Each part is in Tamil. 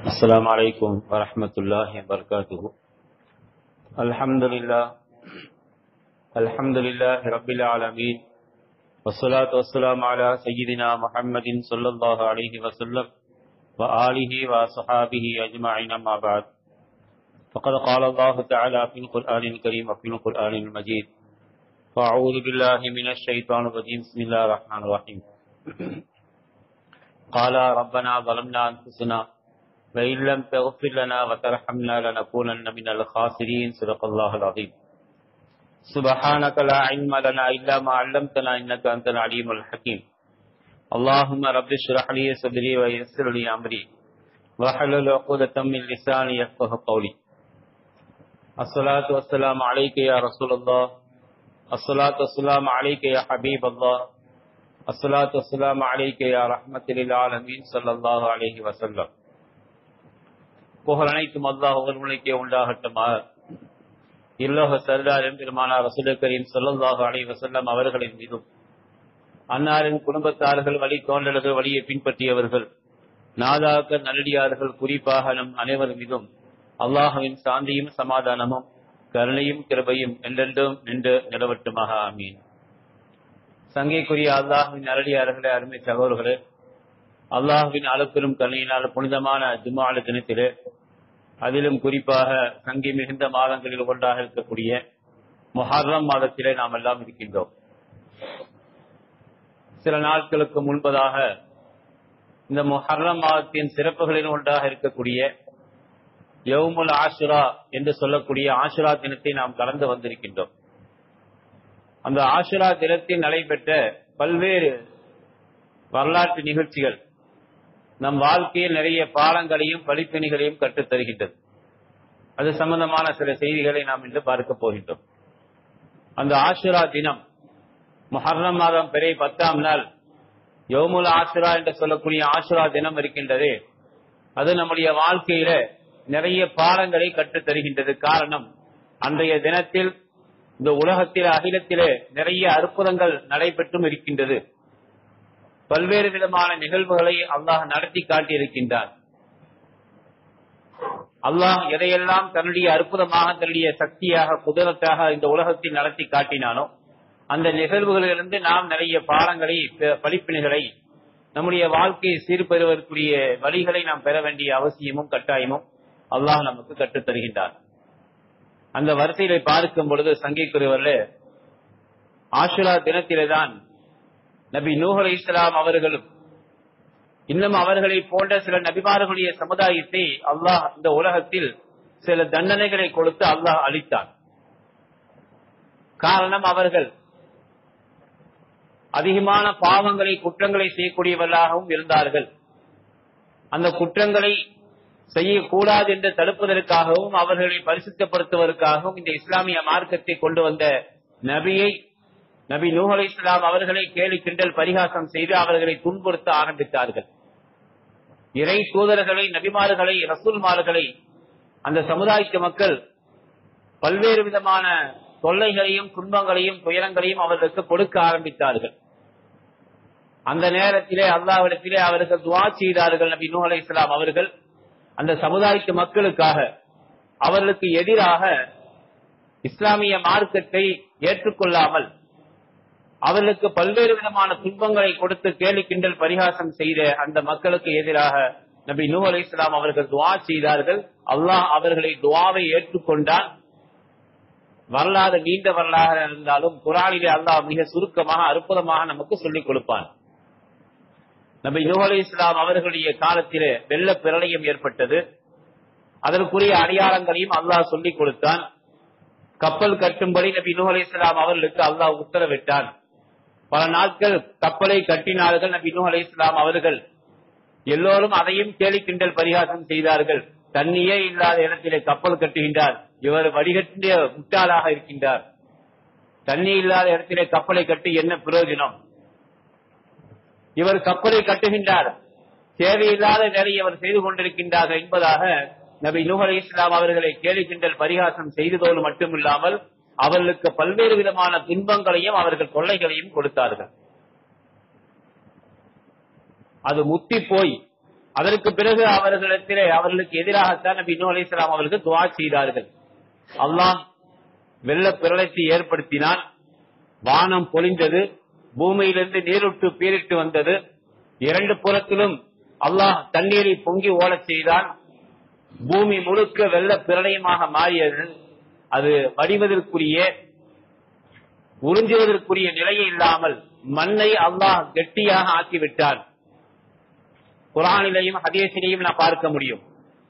السلام عليكم ورحمة الله وبركاته. الحمد لله رب العالمين، والصلاة والسلام على سيدنا محمد صلى الله عليه وسلم وآله وصحابه أجمعين، ما بعد. فقد قال الله تعالى في القرآن الكريم وفي القرآن المجيد: فأعوذ بالله من الشيطان الرجيم، بسم الله الرحمن الرحيم. قال ربنا ظلمنا أنفسنا وإن لم تغفر لنا وترحمنا لنكونن من الخاسرين. صدق الله العظيم. سبحانك لا علم لنا إلا ما علمتنا إنك أنت العليم الحكيم. اللهم رب اشرح لي صدري ويسر لي أمري واحلل عقدة من لساني يفقهوا قولي. الصلاة والسلام عليك يا رسول الله، الصلاة والسلام عليك يا حبيب الله، الصلاة والسلام عليك يا رحمة للعالمين صلى الله عليه وسلم. புகழ் அனைத்தும் அல்லாஹ் ஒருவனுக்கே உண்டாகட்டுமாக. இல்லோக சர்தார் பெருமானார் ரசூல் கரீம் ஸல்லல்லாஹு அலைஹி வஸல்லம் அவர்களின் மீதும், அன்னாரின் குடும்பத்தார்கள், வழி தோன்றல்கள், வழியை பின்பற்றியவர்கள், நாதாக்கள், நல்லடியார்கள், குறிப்பாக நம் அனைவர் மீதும் அல்லாஹ்வின் சாந்தியும் சமாதானமும் கருணையும் கிருபையும் என்றென்றும் நின்று நிலவட்டுமாக. ஆமீன். சங்கைக்குரிய அல்லாஹ்வின் நல்லடியார்களே, அருமை சகோதரர்களே, அல்லாஹ்வின் அளப்பெரும் கருணையினால் புனிதமான ஜும்ஆ தினத்திலே, அதிலும் குறிப்பாக சங்கி மிகுந்த மாதங்களில் ஒன்றாக இருக்கக்கூடிய முஹர்ரம் மாதத்திலே நாம் எல்லாம் இருக்கின்றோம். சில நாட்களுக்கு முன்பதாக இந்த முஹர்ரம் மாதத்தின் சிறப்புகளில் ஒன்றாக இருக்கக்கூடிய யௌமுல் ஆஷுரா என்று சொல்லக்கூடிய ஆஷுரா தினத்தை நாம் கலந்து வந்திருக்கின்றோம். அந்த ஆஷுரா தினத்தில் நடைபெற்ற பல்வேறு வரலாற்று நிகழ்ச்சிகள் நம் வாழ்க்கையில் நிறைய பாடங்களையும் படிப்பினைகளையும் கற்றுத் தருகின்றது. அது சம்பந்தமான சில செய்திகளை நாம் இன்று பார்க்க போகின்றோம். அந்த ஆஷுரா தினம், முஹர்ரம் மாதம் பிறை 10ஆம் நாள் யௌமுல் ஆஷுரா என்று சொல்லக்கூடிய ஆஷுரா தினம் இருக்கின்றது. அது நம்முடைய வாழ்க்கையில நிறைய பாடங்களை கற்றுத் தருகின்றது. காரணம், அன்றைய தினத்தில் இந்த உலகத்தில் அகிலத்திலே நிறைய அற்புதங்கள் நடைபெற்றும் இருக்கின்றது. பல்வேறு விதமான நிகழ்வுகளை அல்லாஹ் நடத்தி காட்டியிருக்கின்றார். அல்லாஹ் எதையெல்லாம் தன்னுடைய அற்புதமாக, தன்னுடைய சக்தியாக, குதிரத்தாக இந்த உலகத்தில் நடத்தி காட்டினானோ அந்த நிகழ்வுகளிலிருந்து நாம் நிறைய பாடங்களை, படிப்பினைகளை, நம்முடைய வாழ்க்கையை சீர்பெறுவதற்குரிய வழிகளை நாம் பெற வேண்டிய அவசியமும் கட்டாயமும் அல்லாஹ் நமக்கு கற்றுத் தருகின்றார். அந்த வரிசையை பார்க்கும் பொழுது சங்கைக்குரியவர்களே, ஆஷுரா தினத்திலே தான் நபி நூஹ் அலைஹிஸ்ஸலாம் அவர்களும் இன்னும் அவர்களை போன்ற சில நபிமார்களுடைய சமுதாயத்தை அல்லாஹ் இந்த உலகத்தில் சில தண்டனைகளை கொடுத்து அல்லாஹ் அளித்தார். காரணம், அவர்கள் அதிகமான பாவங்களை, குற்றங்களை செய்யக்கூடியவர்களாகவும் இருந்தார்கள். அந்த குற்றங்களை செய்யக்கூடாது என்று தடுப்பதற்காகவும் அவர்களை பரிசுத்தப்படுத்துவதற்காகவும் இந்த இஸ்லாமிய மார்க்கத்தை கொண்டு வந்த நபி நூஹ் அலைஹிஸ்ஸலாம் அவர்களை கேலி கிண்டல் பரிகாசம் செய்து அவர்களை துன்புறுத்த ஆரம்பித்தார்கள். இறை தூதர்களை, நபிமார்களை, ரசூல்மார்களை அந்த சமுதாயத்து மக்கள் பல்வேறு விதமான தொல்லைகளையும், துன்பங்களையும், துயரங்களையும் அவர்களுக்கு கொடுக்க ஆரம்பித்தார்கள். அந்த நேரத்திலே அல்லாஹ்விடத்திலே அவர்கள் துஆ செய்தார்கள். நபி நூஹ் அலைஹிஸ்ஸலாம் அவர்கள் அந்த சமுதாயத்து மக்களுக்காக, அவர்களுக்கு எதிராக இஸ்லாமிய மார்க்கத்தை ஏற்றுக்கொள்ளாமல் அவர்களுக்கு பல்வேறு விதமான துன்பங்களை கொடுத்து கேலி கிண்டல் பரிகாசம் செய்த அந்த மக்களுக்கு எதிராக நபி நூஹ் அலைஹிஸ்ஸலாம் அவர்கள் துஆ செய்தார்கள். அல்லாஹ் அவர்களை துஆவை ஏற்றுக்கொண்டான். வரலாறு நீண்ட வரலாறு இருந்தாலும் குர்ஆனிலே அல்லாஹ் மிக சுருக்கமாக, அற்புதமாக நமக்கு சொல்லிக் கொடுப்பான். நபி நூஹ் அலைஹிஸ்ஸலாம் அவர்களுடைய காலத்திலே வெள்ள பிரளயம் ஏற்பட்டது. அதற்குரிய அடையாளங்களையும் அல்லாஹ் சொல்லிக் கொடுத்தான். கப்பல் கட்டும்படி நபி நூஹ் அலைஹிஸ்ஸலாம் அவர்களுக்கு அல்லாஹ் உத்தரவிட்டான். பல நாட்கள் கப்பலை கட்டினார்கள். நபி நூஹ் அலைஹிஸ்ஸலாம் அவர்கள் எல்லோரும் அதையும் கேலி கிண்டல் பரிகாசம் செய்தார்கள். தண்ணியே இல்லாத இடத்திலே கப்பல் கட்டுகின்றார், இவர் வடிகட்டிய முட்டாளாக இருக்கின்றார். தண்ணி இல்லாத இடத்திலே கப்பலை கட்டி என்ன பிரயோஜனம்? இவர் கப்பலை கட்டுகின்றார், தேவையில்லாத வேலையை அவர் செய்து கொண்டிருக்கின்றார் என்பதாக நபி நூஹ் அலைஹிஸ்ஸலாம் அவர்களை கேலி கிண்டல் பரிகாசம் செய்ததோடு மட்டுமில்லாமல் அவர்களுக்கு பல்வேறு விதமான துன்பங்களையும் அவர்கள் தொல்லைகளையும் கொடுத்தார்கள். அது முத்தி போய் அதற்கு பிறகு அவர்களுக்கு எதிராகத்தான் நபி நூஹ் அலைஹிஸ்ஸலாம் அவர்கள் துஆ செய்தார்கள். அல்லாஹ் வெள்ள பிரளயத்தை ஏற்படுத்தினான், வானம் பொழிந்தது, பூமியிலிருந்து நீருட்டு பீரிட்டு வந்தது, இரண்டு புறத்திலும் அல்லாஹ் தண்ணீரை பொங்கி ஓடச் செய்தான், பூமி முழுக்க வெள்ள பிரளயமாக மாறியது. அது வடிவதற்குரிய உறிஞ்சுவதற்குரிய நிலையை இல்லாமல் மண்ணை அல்லாஹ் கெட்டியாக ஆக்கிவிட்டான். குர்ஆனிலேயும் ஹதீஸிலேயும் நான் பார்க்க முடியும்.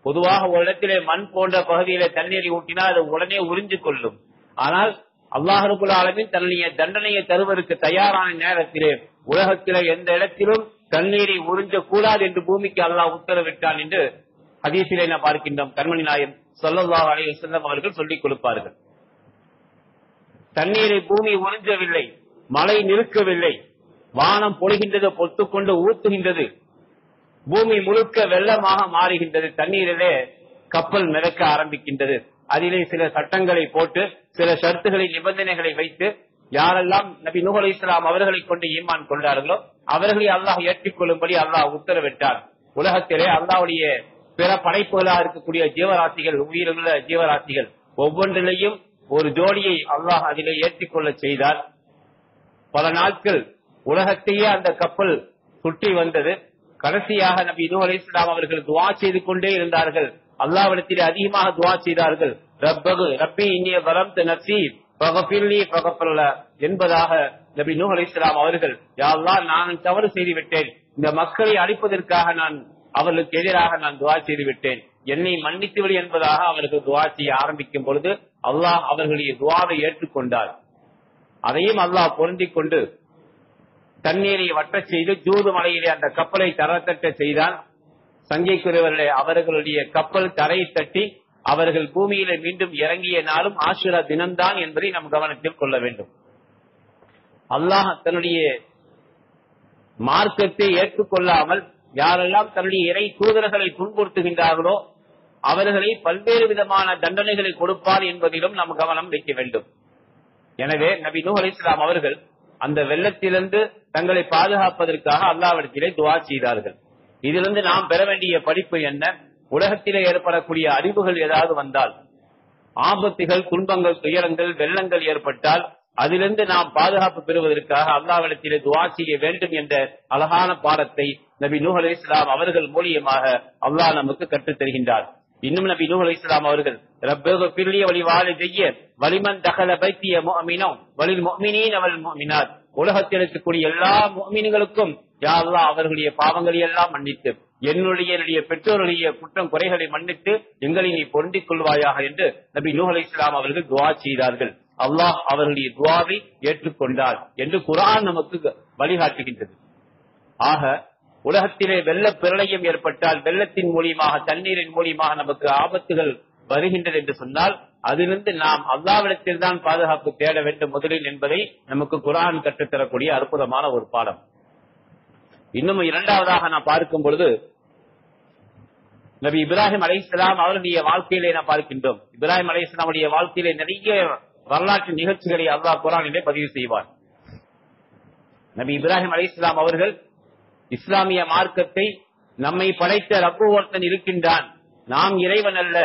பொதுவாக ஒரு இடத்திலே மண் போன்ற பகுதியிலே தண்ணீரை ஊற்றினால் அது உடனே உறிஞ்சு கொள்ளும். ஆனால் அல்லாஹ் ரப்பல் ஆலமீன் தன்னுடைய தண்டனையை தருவதற்கு தயாரான நேரத்திலே உலகத்திலே எந்த இடத்திலும் தண்ணீரை உறிஞ்ச கூடாது என்று பூமிக்கு அல்லாஹ் உத்தரவிட்டான் என்று ஹதீஸிலே நான் பார்க்கின்றோம். கண்மணி நாயகம் ஸல்லல்லாஹு அலைஹி வஸல்லம் அவர்கள் சொல்லிக் கொடுப்பார்கள். தண்ணீரை பூமி உறிஞ்சவில்லை, மழை நிற்கவில்லை, வானம் பொழிகின்றது, பொத்துக்கொண்டு ஊத்துகின்றது, பூமி முழுக்க வெள்ளமாக மாறுகின்றது, தண்ணீரிலே கப்பல் மிதக்க ஆரம்பிக்கின்றது. அதிலே சில சட்டங்களை போட்டு சில ஷர்த்துகளை நிபந்தனைகளை வைத்து யாரெல்லாம் நபி நூஹ் அலைஹிஸ்ஸலாம் அவர்களை கொண்டு ஈமான் கொண்டார்களோ அவர்களை அல்லாஹ் ஏற்றுக்கொள்ளும்படி அல்லாஹ் உத்தரவிட்டார். உலகத்திலே அல்லாஹ்வுடைய பிற படைப்புகளாக இருக்கக்கூடிய ஜீவராசிகள், உயிருள்ள ஜீவராசிகள் ஒவ்வொன்றிலையும் ஒரு ஜோடியை அல்லாஹ் அதிலே ஏற்றிக்கொள்ள செய்தார். பல நாட்கள் உலகத்தையே அந்த கப்பல் சுற்றி வந்தது. கடைசியாக நபி நூஹ் அலைஹிஸ்ஸலாம் அவர்கள் துஆ செய்து கொண்டே இருந்தார்கள். அல்லாஹ்விடத்திலே அதிகமாக துஆ செய்தார்கள். ரப்பி இன்னி ஸலம்து நஃப்ஸி ஃபக்ஃபிர்லி ஃபக்ஃபிர் என்பதாக நபி நூஹ் அலைஹிஸ்ஸலாம் அவர்கள், யா அல்லாஹ் நான் தவறு செய்து விட்டேன், இந்த மக்களை அழிப்பதற்காக நான் அவர்களுக்கு எதிராக நான் துஆ செய்து விட்டேன், என்னை மன்னித்து விடு என்பதாக அவர்கள் துஆ செய்ய ஆரம்பிக்கும் பொழுது அல்லாஹ் அவர்களுடைய துஆவை ஏற்றுக்கொண்டார். அதையும் அல்லாஹ் பொருந்திக் கொண்டு தண்ணீரை வட்டச் செய்து ஜூது மலையிலே அந்த கப்பலை தரத்தட்ட செய்தான். சங்கைக்குரியவர்களே, அவர்களுடைய கப்பல் தரையை தட்டி அவர்கள் பூமியில மீண்டும் இறங்கிய நாளும் ஆஷுரா தினம்தான் என்பதை நாம் கவனத்தில் கொள்ள வேண்டும். அல்லாஹ் தன்னுடைய மார்க்கத்தை ஏற்றுக்கொள்ளாமல் யாரெல்லாம் தன்னுடைய இறை தூதர்களை துன்புறுத்துகின்றார்களோ அவர்களை பல்வேறு விதமான தண்டனைகளை கொடுப்பார் என்பதிலும் நாம் கவனம் வைக்க வேண்டும். எனவே நபி நூஹ் அலைஹிஸ்ஸலாம் அவர்கள் அந்த வெள்ளத்திலிருந்து தங்களை பாதுகாப்பதற்காக அல்லாஹ்விடத்திலே துஆ செய்தார்கள். இதிலிருந்து நாம் பெற வேண்டிய படிப்பு என்ன? உலகத்திலே ஏற்படக்கூடிய அழிவுகள் ஏதாவது வந்தால், ஆபத்துகள், துன்பங்கள், துயரங்கள், வெள்ளங்கள் ஏற்பட்டால் அதிலிருந்து நாம் பாதுகாப்பு பெறுவதற்காக அல்லாஹ்விடத்திலே துஆ செய்ய வேண்டும் என்ற அழகான பாடத்தை நபி நூஹ் அலைஹிஸ்ஸலாம் அவர்கள் மூலியமாக அல்லாஹ் நமக்கு கற்றுத் தருகின்றார். இன்னும் நபி நூஹ் அலைஹிஸ்ஸலாம் அவர்கள் ரப்பிக்ஃபிர்லி வலிவாலிதைய வலிமன் தகல பைத்திய முஃமினோ வலில் முஃமினீன வல் முஃமினாத், உலகத்தில் இருக்கக்கூடிய எல்லா முஃமின்களுக்கும் யா அல்லாஹ் அவர்களுடைய பாவங்களை எல்லாம் மன்னித்து என்னுடைய பெற்றோருடைய குற்றம் குறைகளை மன்னித்து எங்களை நீ பொருந்திக் கொள்வாயாக என்று நபி நூஹ் அலைஹிஸ்ஸலாம் அவர்கள் துஆ செய்தார்கள். அல்லாஹ் அவர்களுடைய துஆவை ஏற்றுக்கொண்டார் என்று குர்ஆன் நமக்கு வழிகாட்டுகின்றது. ஆக உலகத்திலே வெள்ள பிரளயம் ஏற்பட்டால் வெள்ளத்தின் மூலியமாக, தண்ணீரின் மூலியமாக நமக்கு ஆபத்துகள் வருகின்றது என்று சொன்னால் அதிலிருந்து நாம் அல்லாஹ்விடத்தில் தான் பாதுகாப்பு தேட வேண்டும் முதலில் என்பதை நமக்கு குர்ஆன் கற்றுத்தரக்கூடிய அற்புதமான ஒரு பாடம். இன்னும் இரண்டாவதாக நாம் பார்க்கும் பொழுது நபி இப்ராஹிம் அலைஹிஸ்ஸலாம் அவருடைய வாழ்க்கையிலே நாம் பார்க்கின்றோம். இப்ராஹிம் அலைஹிஸ்ஸலாமுடைய வாழ்க்கையிலே நிறைய வரலாற்று நிகழ்ச்சிகளை அல்லாஹ் குர்ஆனிலே பதிவு செய்வார். நபி இப்ராஹிம் அலைஹிஸ்ஸலாம் அவர்கள் இஸ்லாமிய மார்க்கத்தை நம்மை படைத்த ரப்பு ஒருத்தன் இருக்கின்றான், நாம் இறைவன் அல்ல,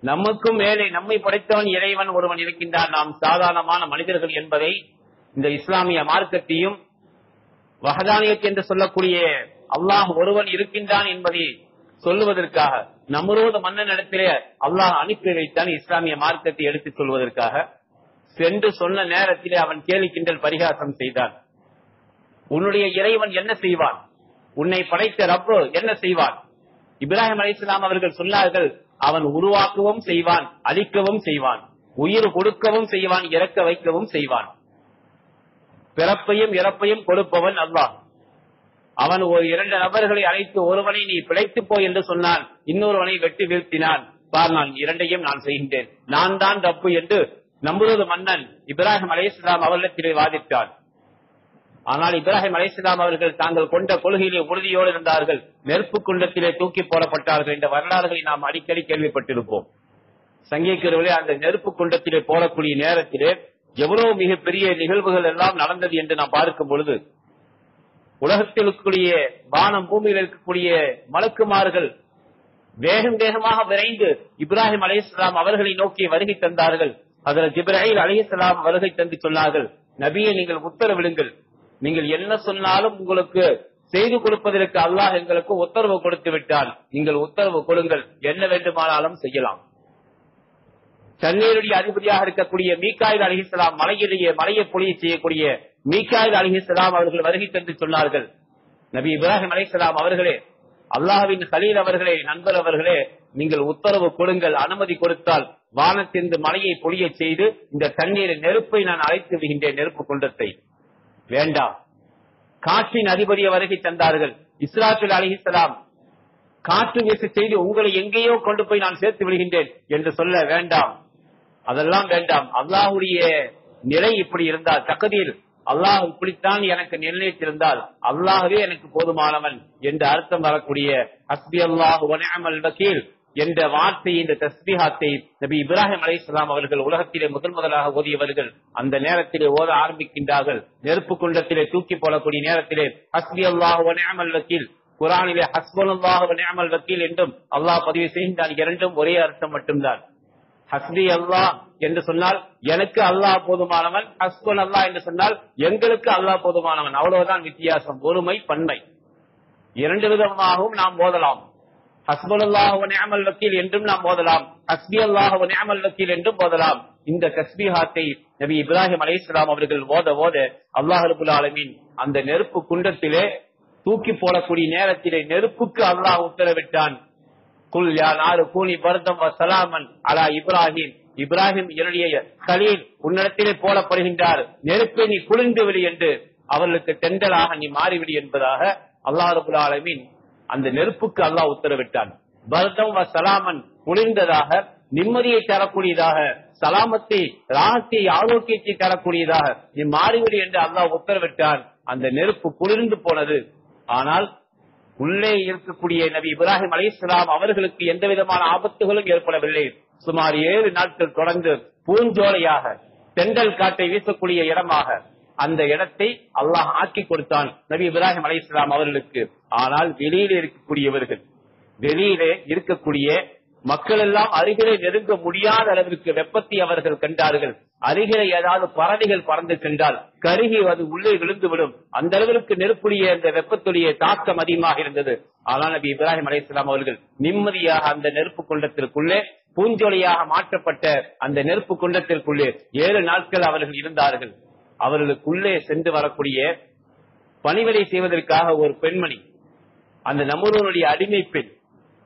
நமக்கும் மேலே நம்மை படைத்தவன் இறைவன் ஒருவன் இருக்கின்றான், நாம் சாதாரணமான மனிதர்கள் என்பதை இந்த இஸ்லாமிய மார்க்கத்தையும் வஹதானியத் என்று சொல்லக்கூடிய அல்லாஹ் ஒருவன் இருக்கின்றான் என்பதை சொல்லுவதற்காக நம்ரூத் மன்னன் இடத்திலே அல்லாஹ் அனுப்பி வைத்தான் இஸ்லாமிய மார்க்கத்தை எடுத்துச் சொல்வதற்காக. சென்று சொன்ன நேரத்திலே அவன் கேலி கிண்டல் பரிகாசம் செய்தான். உன்னுடைய இறைவன் என்ன செய்வான், உன்னை படைத்த ரப்பு என்ன செய்வான்? இப்ராஹிம் அலைஹிஸ்ஸலாம் அவர்கள் சொன்னார்கள், அவன் உருவாக்கவும் செய்வான், அழிக்கவும் செய்வான், உயிர் கொடுக்கவும் செய்வான், இறக்க வைக்கவும் செய்வான். பிறப்பையும் இறப்பையும் கொடுப்பவன் அல்லாஹ். அவன் ஒரு இரண்டு நபர்களை அழைத்து ஒருவனை நீ பிழைத்து போய் என்று சொன்னான், இன்னொருவனை வெட்டி வீழ்த்தினான். பார், நான் இரண்டையும் நான் செய்கின்றேன், நான் தான் ரப்பு என்று நம்ரூத் மன்னன் இப்ராஹிம் அலைஹிஸ்ஸலாம் அவர்களிடத்திலே வாதிட்டான். ஆனால் இப்ராஹிம் அலைஹிஸ்ஸலாம் அவர்கள் தாங்கள் கொண்ட கொள்கையிலே உறுதியோடு இருந்தார்கள். நெருப்பு குண்டத்திலே தூக்கி போடப்பட்டார்கள் என்ற வரலாறுகளை நாம் அடிக்கடி கேள்விப்பட்டிருப்போம். சங்கைக்குரியவர்களே, அந்த நெருப்பு குண்டத்திலே போடக்கூடிய நேரத்திலே எவ்வளவு மிகப்பெரிய நிகழ்வுகள் எல்லாம் நடந்தது என்று நாம் பார்க்கும் பொழுது உலகத்தில் இருக்கக்கூடிய வானம் பூமியில் இருக்கக்கூடிய மலக்குமார்கள் வேகம் வேகமாக விரைந்து இப்ராஹிம் அலைஹிஸ்ஸலாம் அவர்களை நோக்கி வருகை தந்தார்கள். அதில் ஜிப்ராயில் அலைஹிஸ்ஸலாம் வருகை தந்து சொன்னார்கள், நபியை நீங்கள் உத்தரவிடுங்கள், நீங்கள் என்ன சொன்னாலும் உங்களுக்கு செய்து கொடுப்பதற்கு அல்லாஹ் எங்களுக்கு உத்தரவு கொடுத்து விட்டால் நீங்கள் உத்தரவு கொடுங்கள், என்ன வேண்டுமானாலும் செய்யலாம். தண்ணீருடைய அதிபதியாக இருக்கக்கூடிய மீகாயில் அலைஹிஸ்ஸலாம், மலையை பொழிய செய்யக்கூடிய மீகாயில் அலைஹிஸ்ஸலாம் அவர்கள் வருகை தந்து சொன்னார்கள், நபி இப்ராஹிம் அலைஹிஸ்ஸலாம் அவர்களே, அல்லாஹ்வின் கலீல் அவர்களே, நண்பர் அவர்களே, நீங்கள் உத்தரவு கொடுங்கள், அனுமதி கொடுத்தால் வானத்திலிருந்து மலையை பொழிய செய்து இந்த தண்ணீரை நெருப்பை நான் அழைத்து விடுகின்றேன், நெருப்பு குண்டத்தை. வேண்டாம். காற்றின் அதிபதி வருகை தந்தார்கள். இஸ்ராஃபில் அலைஹிஸ்ஸலாம் காற்று வீச செய்து உங்களை எங்கேயோ கொண்டு போய் நான் சேர்த்து விடுகின்றேன் என்று சொல்ல வேண்டாம், அதெல்லாம் வேண்டாம். அல்லாஹ்வுடைய நிலை இப்படி இருந்தால், தக்தீர் அல்லாஹ் இப்படித்தான் எனக்கு நிர்ணயித்திருந்தால் அல்லாஹ்வே எனக்கு போதுமானவன் என்று அர்த்தம் வரக்கூடிய ஹஸ்பி அல்லாஹு வ நிஅமல் வக்கீல் என்ற வார்த்தை, இந்த தஸ்பீஹாத்தை நபி இப்ராஹிம் அலைஹிஸ்ஸலாம் அவர்கள் உலகத்திலே முதலாக ஓதியவர்கள். அந்த நேரத்திலே ஓத ஆரம்பிக்கின்றார்கள். நெருப்பு குண்டத்திலே தூக்கி போடக்கூடிய நேரத்திலே ஹஸ்பி அல்லாஹு வ நிஅமல் வக்கீல், குர்ஆனிலே ஹஸ்புனல்லாஹு வ நிஅமல் வக்கீல் என்றும் அல்லாஹ் பதிவு செய்கின்றான். இரண்டும் ஒரே அர்த்தம் மட்டும்தான். ஹஸ்பி அல்லாஹ் என்று சொன்னால் எனக்கு அல்லாஹ் போதுமானவன், ஹஸ்புன் அல்லாஹ் என்று சொன்னால் எங்களுக்கு அல்லாஹ் போதுமானவன், அவ்வளவுதான் வித்தியாசம். ஒருமை பன்மை இரண்டு விதமாகவும் நாம் ஓதலாம். ஹஸ்புனல்லாஹு வ நிஅமல் வக்கீல் என்றும் நாம் ஓதலாம், ஹஸ்பி அல்லாஹு வ நிஅமல் வக்கீல் என்றும் ஓதலாம். இந்த தஸ்பீஹாத்தை நபி இப்ராஹிம் அலைஹிஸ்ஸலாம் அவர்கள் ஓத ஓத அல்லாஹ் ரப்பல் ஆலமீன் அந்த நெருப்பு குண்டத்திலே தூக்கி போடக்கூடிய நேரத்திலே நெருப்புக்கு அல்லாஹ் உத்தரவிட்டான், குல் யா நாரு கூனி பர்தம் வ ஸலாமன் அலா இப்ராஹிம், இப்ராஹிம் என்னுடைய கலீல் உன்னிடத்திலே போடப்படுகின்றார், நெருப்பை நீ குளிர்ந்து விடு என்று, அவர்களுக்கு தெண்டலாக நீ மாறிவிடு என்பதாக அல்லாஹ் ரப்பல் ஆலமீன் அந்த நெருப்புக்கு அல்லாஹ் உத்தரவிட்டான். பர்தம் வ ஸலாமன், குளிர்ந்ததாக, நிம்மதியை தரக்கூடியதாக, சலாமத்தை, ராகத்தை, ஆரோக்கியத்தை தரக்கூடியதாக நீ மாறிவிடு என்று அல்லாஹ் உத்தரவிட்டான். அந்த நெருப்பு குளிர்ந்து போனது. ஆனால் உள்ளே இருக்கக்கூடிய நபி இப்ராஹிம் அலைஹிஸ்ஸலாம் அவர்களுக்கு எந்த விதமான ஆபத்துகளும் ஏற்படவில்லை. சுமார் 7 நாட்கள் தொடர்ந்து பூஞ்சோலையாக, தென்றல் காட்டை வீசக்கூடிய இடமாக அந்த இடத்தை அல்லாஹ் ஆக்கி கொடுத்தான் நபி இப்ராஹிம் அலைஹிஸ்ஸலாம் அவர்களுக்கு. ஆனால் வெளியிலே இருக்கக்கூடிய மக்கள் எல்லாம் அருகிலே நெருங்க முடியாத அளவிற்கு வெப்பத்தை அவர்கள் கண்டார்கள். அருகிலே ஏதாவது பறவைகள் பறந்து சென்றால் கருகி அது உள்ளே விழுந்துவிடும், அந்த அளவிற்கு நெருப்புடைய அந்த வெப்பத்துடைய தாக்கம் அதிகமாக இருந்தது. ஆனால் நபி இப்ராஹிம் அலைஹிஸ்ஸலாம் அவர்கள் நிம்மதியாக அந்த நெருப்பு குண்டத்திற்குள்ளே, பூஞ்சோலையாக மாற்றப்பட்ட அந்த நெருப்பு குண்டத்திற்குள்ளே 7 நாட்கள் அவர்கள் இருந்தார்கள். அவர்களுக்குள்ளே சென்று வரக்கூடிய பணிவிடை செய்வதற்காக ஒரு பெண்மணி, அந்த நம்ரூனுடைய அடிமை பெண்,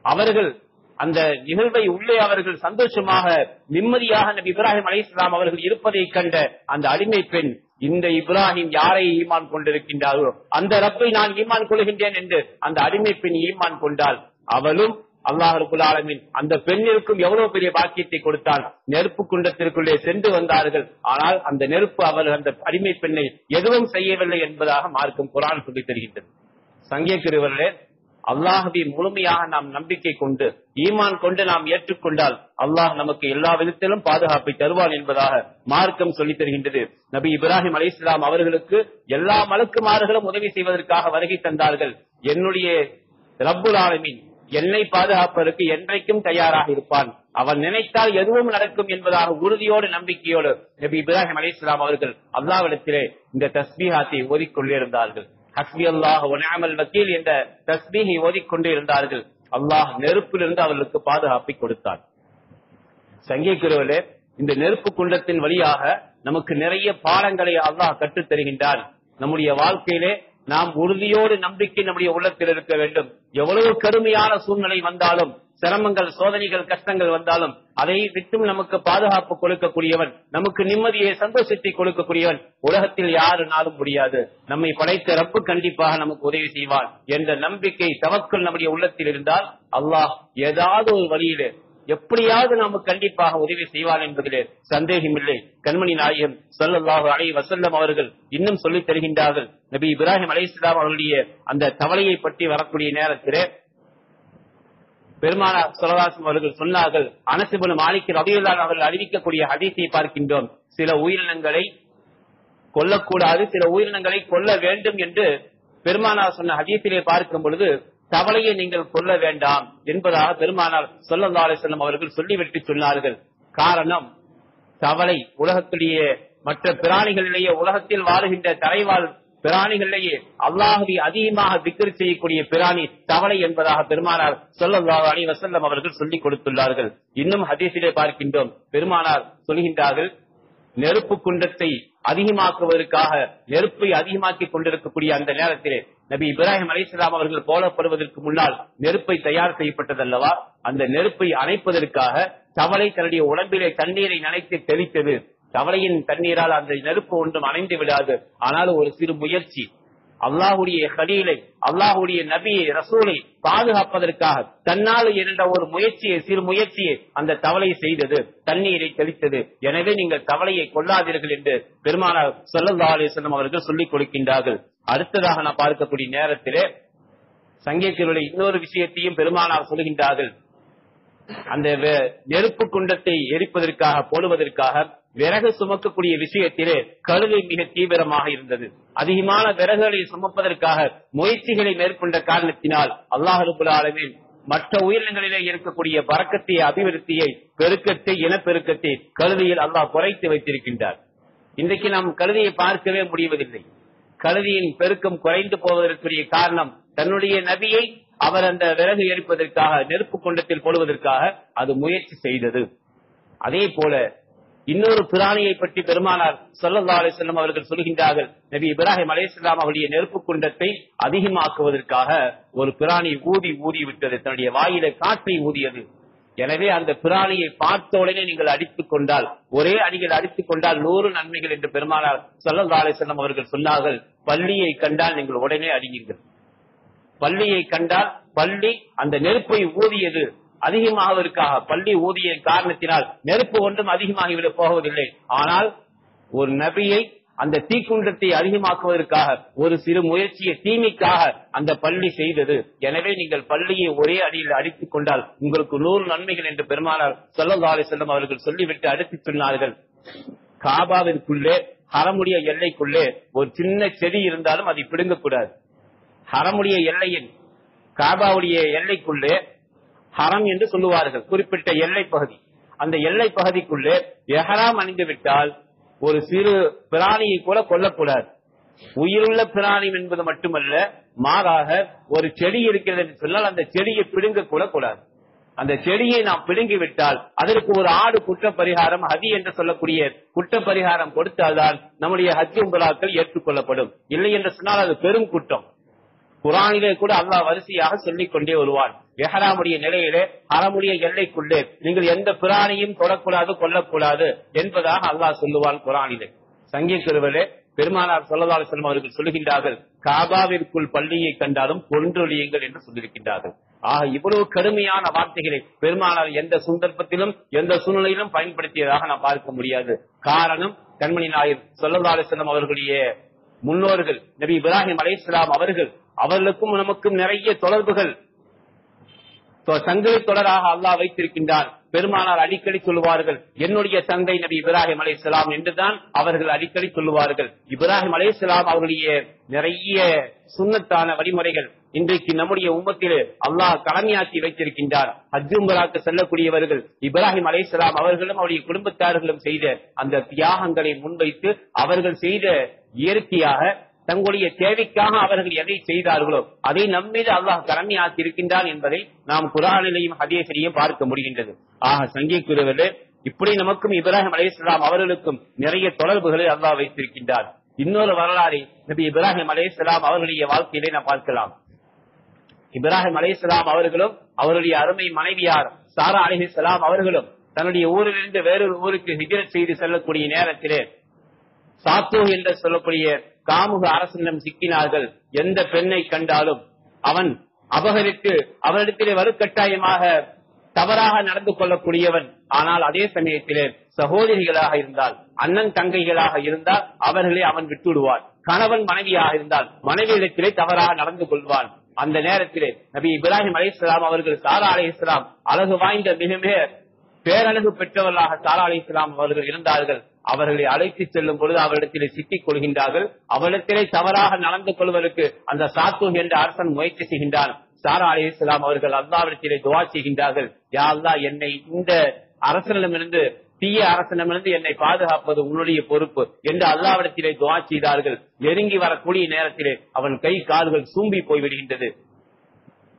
அவர்கள் அந்த நிகழ்வை உள்ளே அவர்கள் சந்தோஷமாக நிம்மதியாக நபி இப்ராஹிம் அலைஹிஸ்ஸலாம் அவர்கள் இருப்பதை கண்ட அந்த அடிமை பெண், இந்த இப்ராஹிம் யாரை ஈமான் கொண்டிருக்கின்றாரோ அந்த ரப்பை நான் ஈமான் கொள்கின்றேன் என்று அந்த அடிமை பெண் ஈமான் கொண்டால், அவளும் அல்லாஹ் ரப்பல் ஆலமீன் அந்த பெண்ணிற்கும் எவ்வளவு பெரிய பாக்கியத்தை கொடுத்தான். நெருப்பு குண்டத்திற்குள்ளே சென்று வந்தார்கள். ஆனால் அந்த நெருப்பு அவர்கள் அந்த அடிமை பெண்ணை எதுவும் செய்யவில்லை என்பதாக மார்க்கம் குர்ஆன் சொல்லி தருகின்றது. சங்கேக்குரியவர்களே, அல்லாஹ்வை முழுமையாக நாம் நம்பிக்கை கொண்டு ஈமான் கொண்டு நாம் ஏற்றுக்கொண்டால் அல்லாஹ் நமக்கு எல்லா விதத்திலும் பாதுகாப்பை தருவான் என்பதாக மார்க்கம் சொல்லித் தருகின்றது. நபி இப்ராஹிம் அலைஹிஸ்ஸலாம் அவர்களுக்கு எல்லா மலக்குமார்களும் உதவி செய்வதற்காக வருகை தந்தார்கள். என்னுடைய ரப்புல் ஆலமீன் என்னை பாதுகாப்பதற்கு என்றைக்கும் தயாராக இருப்பான், அவன் நினைத்தால் எதுவும் நடக்கும் என்பதாக உறுதியோடு நம்பிக்கையோடு நபி இப்ராஹிம் அலைஹிஸ்ஸலாம் அவர்கள் அல்லாஹ்விடத்திலே இந்த தஸ்பீஹாத்தை ஓதிக்கொண்டிருந்தார்கள். ஹஸ்பி அல்லாஹு வ நிஅமல் வக்கீல் என்ற தஸ்பீஹை ஓதிக்கொண்டே இருந்தார்கள். அல்லாஹ் நெருப்பிலிருந்து அவர்களுக்கு பாதுகாப்பை கொடுத்தான். சங்கேக்குரியவர்களே, இந்த நெருப்பு குண்டத்தின் வழியாக நமக்கு நிறைய பாடங்களை அல்லாஹ் கற்றுத் தருகின்றான். நம்முடைய வாழ்க்கையிலே நாம் உறுதியோடு நம்பிக்கை நம்முடைய உள்ளத்தில் இருக்க வேண்டும். எவ்வளவு கடுமையான சூழ்நிலை வந்தாலும், சிரமங்கள், சோதனைகள், கஷ்டங்கள் வந்தாலும் அதை விட்டும் நமக்கு பாதுகாப்பு கொடுக்கக்கூடியவன், நமக்கு நிம்மதியை, சந்தோஷத்தை கொடுக்கக்கூடியவன் உலகத்தில் யாருனாலும் முடியாது. நம்மை படைத்த ரப்பு கண்டிப்பாக நமக்கு உதவி செய்வான் என்ற நம்பிக்கை, தவக்குல் நம்முடைய உள்ளத்தில் இருந்தால் அல்லாஹ் ஏதாவது ஒரு வழியிலே எப்படியாவது நமக்கு கண்டிப்பாக உதவி செய்வான் என்பதிலே சந்தேகமில்லை. கண்மணி நாயகம் ஸல்லல்லாஹு அலைஹி வஸல்லம் அவர்கள் இன்னும் சொல்லித் தருகின்றார்கள். நபி இப்ராஹிம் அலைஹிஸ்ஸலாம் அவர்களுடைய அந்த தவளையை பற்றி வரக்கூடிய நேரத்திலே பெருமானார் ஸல்லல்லாஹு அலைஹி வஸல்லம் அவர்கள் சொன்னார்கள், அனஸ் இப்னு மாலிக் ரலியல்லாஹு அன்ஹு அவர்கள் அறிவிக்கக்கூடிய ஹதீஸை பார்க்கின்றோம். சில உயிரினங்களை கொல்லக்கூடாது, சில உயிரினங்களை கொல்ல வேண்டும் என்று பெருமானார் சொன்ன ஹதீஸிலே பார்க்கும் பொழுது தவளையை நீங்கள் கொல்ல வேண்டாம் என்பதாக பெருமானார் ஸல்லல்லாஹு அலைஹி வஸல்லம் அவர்கள் சொல்லிவிட்டு சொன்னார்கள். காரணம், தவளை உலகத்திலேயே மற்ற பிராணிகளிலேயே, உலகத்தில் வாழுகின்ற தரைவாழ் பிராணிகளிலேயே அல்லாஹ்வை அதிகமாக திக்ர் செய்யக்கூடிய பிராணி தவளை என்பதாக பெருமானார் ஸல்லல்லாஹு அலைஹி வஸல்லம் அவர்கள் சொல்லிக் கொடுத்துள்ளார்கள். இன்னும் ஹதீஸிலே பார்க்கின்றோம், பெருமானார் சொல்கின்றார்கள், நெருப்பு குண்டத்தை அதிகமாக்குவதற்காக நெருப்பை அதிகமாக்கி கொண்டிருக்கக்கூடிய அந்த நேரத்திலே நபி இப்ராஹிம் அலைஹிஸ்ஸலாம் அவர்கள் போலப்படுவதற்கு முன்னால் நெருப்பை தயார் செய்யப்பட்டதல்லவா, அந்த நெருப்பை அணைப்பதற்காக தவளை தன்னுடைய உடம்பிலே தண்ணீரை நனைத்து தெளித்தது. தவளையின் தண்ணீரால் அந்த நெருப்பு ஒன்றும் அணைந்து விடாது. ஆனால் ஒரு சிறு முயற்சி, அல்லாஹுடைய கலீலை, அல்லாஹுடைய நபியை, ரசூலை பாதுகாப்பதற்காக தன்னால் என்ற ஒரு முயற்சியை, சிறு முயற்சியை அந்த தவளை செய்தது, தண்ணீரை தெளித்தது. எனவே நீங்கள் தவளையை கொல்லாதீர்கள் என்று பெருமானார் ஸல்லல்லாஹு அலைஹி வஸல்லம் அவர்கள் சொல்லிக் கொடுக்கின்றார்கள். அடுத்ததாக நான் பார்க்கக்கூடிய நேரத்திலே சங்கீதத்திலுள்ள இன்னொரு விஷயத்தையும் பெருமானார் சொல்கின்றார்கள். அந்த நெருப்பு குண்டத்தை எரிப்பதற்காக, போடுவதற்காக விறகு சுமக்கக்கூடிய விஷயத்திலே கழுதை மிக தீவிரமாக இருந்தது. அதிகமான விறகுகளை சுமப்பதற்காக முயற்சிகளை மேற்கொண்ட காரணத்தினால் அல்லாஹ் ரப்பல் ஆலமீன் மற்ற உயிரினங்களிலே இருக்கக்கூடிய பரக்கத்தை, அபிவிருத்தியை, பெருக்கத்தை, இனப்பெருக்கத்தை கழுதையில் அல்லாஹ் குறைத்து வைத்திருக்கின்றார். இன்றைக்கு நாம் கழுதையை பார்க்கவே முடிவதில்லை. கழுதையின் பெருக்கம் குறைந்து போவதற்குரிய காரணம், தன்னுடைய நபியை அவர் அந்த விறகு எரிப்பதற்காக, நெருப்பு குண்டத்தில் போடுவதற்காக அது முயற்சி செய்தது. அதே போல இன்னொரு பிராணியை பற்றி பெருமானார் ஸல்லல்லாஹு அலைஹி வஸல்லம் அவர்கள் சொல்கின்றார்கள், நபி இப்ராஹிம் அலைஹிஸ்ஸலாம் அவருடைய நெருப்பு குண்டத்தை அதிகமாக்குவதற்காக ஒரு பிராணி ஊதி விட்டது, தன்னுடைய வாயில காற்றை ஊதியது. எனவே அந்த பிராணியை பார்த்த உடனே நீங்கள் அடித்துக் கொண்டால், ஒரே அடிகள் அடித்துக் கொண்டால் 100 நன்மைகள் என்று பெருமானார் ஸல்லல்லாஹு அலைஹி வஸல்லம் அவர்கள் சொன்னார்கள். பள்ளியை கண்டால் நீங்கள் உடனே அடியுங்கள். பள்ளியை கண்டால், பள்ளி அந்த நெருப்பை ஊதியது அதிகமாவதற்காக, பள்ளி ஊதிய காரணத்தினால் நெருப்பு ஒன்றும் அதிகமாகிவிட போவதில்லை. ஆனால் ஒரு நபியை அந்த தீக்குண்டத்தை அதிகமாக்குவதற்காக ஒரு சிறு முயற்சியை, தீமைக்காக அந்த பள்ளி செய்தது. எனவே நீங்கள் பள்ளியை ஒரே அடியில் அடித்துக் கொண்டால் உங்களுக்கு 100 நன்மைகள் என்று பெருமானார் ஸல்லல்லாஹு அலைஹி வஸல்லம் அவர்கள் சொல்லிவிட்டு அடுத்து சொன்னார்கள். காபாவிற்குள்ளே, ஹரமுடைய எல்லைக்குள்ளே ஒரு சின்ன செடி இருந்தாலும் அதை பிடுங்கக்கூடாது. ஹரமுடைய எல்லையின், காபாவுடைய எல்லைக்குள்ளே, ஹரம் என்று சொல்லுவார்கள் குறிப்பிட்ட எல்லை பகுதி, அந்த எல்லை பகுதிக்குள்ளே எஹராம் அணிந்து விட்டால் ஒரு சிறு பிராணியை கூட கொல்லக்கூடாது. உயிருள்ள பிராணி என்பது மட்டுமல்ல, மாறாக ஒரு செடி இருக்கிறது என்று சொன்னால் அந்த செடியை பிடுங்க கூட கூடாது. அந்த செடியை நாம் பிடுங்கி விட்டால் அதற்கு ஒரு ஆடு குற்ற பரிகாரம், ஹதி என்று சொல்லக்கூடிய குற்ற பரிகாரம் கொடுத்தால்தான் நம்முடைய ஹஜ் உம்ராக்கள் ஏற்றுக்கொள்ளப்படும். இல்லை என்று சொன்னால் அது பெரும் குற்றம். குர்ஆனிலே கூட அல்லாஹ் வரிசையாக சொல்லிக் கொண்டே வருவான். எஹராமுடைய நிலையிலே, ஹரமுடைய எல்லைக்குள்ளே நீங்கள் எந்த பிராணியும் தொடக்கூடாது, கொல்லக்கூடாது என்பதாக அல்லாஹ் சொல்லுவான் குர்ஆனிலே. சங்கீதத்திலே பெருமானார் ஸல்லல்லாஹு அலைஹி வஸல்லம் அவர்கள் சொல்லுகின்றார்கள், காபாவிற்குள் பள்ளியை கண்டாலும் கொன்றொழியுங்கள் என்று சொல்லியிருக்கின்றார்கள். ஆக இவ்வளவு கடுமையான வார்த்தைகளை பெருமானார் எந்த சந்தர்ப்பத்திலும் எந்த சூழ்நிலையிலும் பயன்படுத்தியதாக நாம் பார்க்க முடியாது. காரணம், கண்மணி நாயகம் ஸல்லல்லாஹு அலைஹி வஸல்லம் அவர்களுடைய முன்னோர்கள் நபி இப்ராஹிம் அலைஹிஸ்ஸலாம் அவர்களுக்கும் நமக்கும் நிறைய தொடர்புகள், சங்கிலி தொடராக அல்லாஹ் வைத்திருக்கின்றார். பெருமானார் அடிக்கடி சொல்லுவார்கள், என்னுடைய தந்தை நபி இப்ராஹிம் அலைஹிஸ்ஸலாம் என்றுதான் அவர்கள் அடிக்கடி சொல்லுவார்கள். இப்ராஹிம் அலைஹிஸ்ஸலாம் அவர்களுடைய நிறைய சுன்னத்தான வழிமுறைகள் இன்றைக்கு நம்முடைய உம்மத்திலே அல்லாஹ் கடமையாக்கி வைத்திருக்கின்றார். ஹஜ் உம்ராக்கு செல்லக்கூடியவர்கள் இப்ராஹிம் அலைஹிஸ்ஸலாம் அவர்களும் அவருடைய குடும்பத்தார்களும் செய்த அந்த தியாகங்களை முன்வைத்து, அவர்கள் செய்த இயற்கையாக தங்களுடைய தேவைக்காக அவர்கள் எதை செய்தார்களோ அதை நம்மீது அல்லாஹ் கடமையாக்கி இருக்கின்றான் என்பதை நாம் குர்ஆனிலேயும் ஹதீஸிலேயும் பார்க்க முடிகின்றது. ஆக சங்கீதத்திலே இப்படி நமக்கும் இப்ராஹிம் அலைஹிஸ்ஸலாம் அவர்களுக்கும் நிறைய தொடர்புகளை அல்லாஹ் வைத்திருக்கின்றார். இன்னொரு வரலாறை நபி இப்ராஹிம் அலைஹிஸ்ஸலாம் அவர்களுடைய வாழ்க்கையிலே நாம் பார்க்கலாம். இப்ராஹிம் அலைஹிஸ்ஸலாம் அவர்களும் அவருடைய அருமை மனைவியார் சாரா அலைஹிஸ்ஸலாம் அவர்களும் தன்னுடைய ஊரிலிருந்து வேறொரு ஊருக்கு ஹிஜ்ரத் செய்து செல்லக்கூடிய நேரத்திலே சாத்தோ என்று சொல்லக்கூடிய காமுக அரசனிடம் சிக்கினார்கள். எந்த பெண்ணை கண்டாலும் அவன் அபகரித்து அவரிடத்திலே வலுக்கட்டாயமாக தவறாக நடந்து கொள்ளக்கூடியவன். ஆனால் அதே சமயத்திலே சகோதரிகளாக இருந்தால், அண்ணன் தங்கைகளாக இருந்தால் அவர்களை அவன் விட்டுவிடுவான். கணவன் மனைவியாக இருந்தால் மனைவியிடத்திலே தவறாக நடந்து கொள்வான். அந்த நேரத்திலே நபி இப்ராஹிம் அலைஹிஸ்ஸலாம் அவர்கள் சாரா அலைஹிஸ்ஸலாம் அழகு வாய்ந்த மிக மிக பேரழகு பெற்றவர்களாக சாரா அலைஹிஸ்ஸலாம் அவர்கள் இருந்தார்கள். அவர்களை அழைத்து செல்லும் பொழுது அவரிடத்திலே சிக்கிக் கொள்கின்றார்கள். அவரிடத்திலே தவறாக நடந்து கொள்வதற்கு அந்த சாத்தூ என்ற அரசன் முயற்சி செய்கின்றான். சாரா அலைஹிஸ்ஸலாம் அவர்கள் அல்லாஹ்விடத்திலே துஆ செய்கின்றார்கள், யா அல்லாஹ், என்னை இந்த அரசனிடமிருந்து, தீய அரசனிடமிருந்து என்னை பாதுகாப்பது உன்னுடைய பொறுப்பு என்று அல்லாஹ்விடத்திலே துஆ செய்தார்கள். நெருங்கி வரக்கூடிய நேரத்திலே அவன் கை கால்கள் சூம்பி போய்விடுகின்றது.